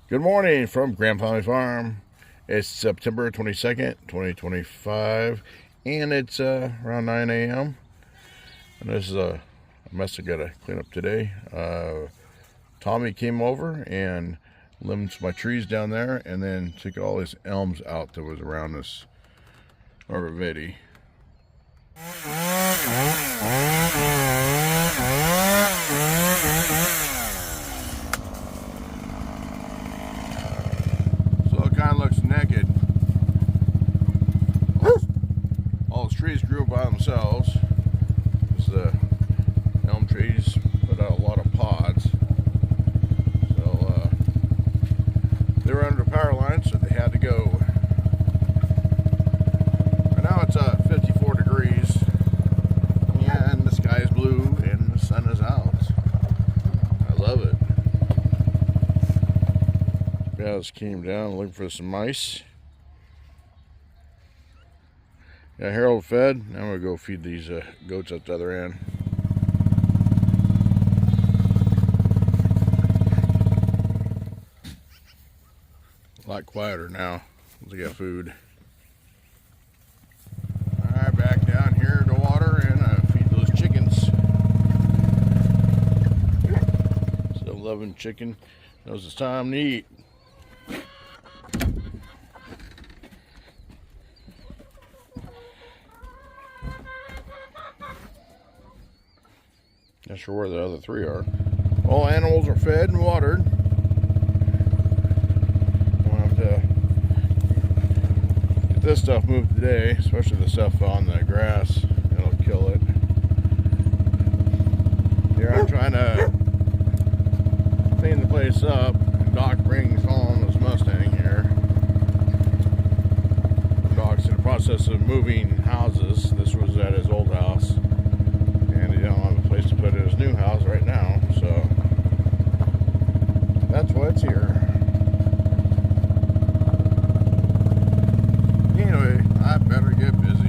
Good morning from Grand Family Farm. It's September 22nd, 2025, and it's around 9 a.m. And this is a mess I gotta clean up today. Tommy came over and limbed my trees down there, and then took all these elms out that was around this arborvitae. So it kind of looks naked. All those trees grew by themselves. The elm trees put out a lot of pods. So they were under the power line, so they had to go. Right now it's 54 degrees, and the sky is blue, and the sun is out. I love it. Yeah, I just came down looking for some mice. Yeah, Harold fed. Now I'm gonna go feed these goats at the other end. A lot quieter now. Let's get food. Alright, back down here to water and feed those chickens. Still loving chicken. Knows it's time to eat. Not sure where the other three are. All animals are fed and watered. We'll have to get this stuff moved today, especially the stuff on the grass. It'll kill it. Here I'm trying to clean the place up. Doc brings home his Mustang here. Doc's in the process of moving houses. This was at his old house, and he don't have a place to put it in his new house right now, so that's why it's here. Anyway, I better get busy.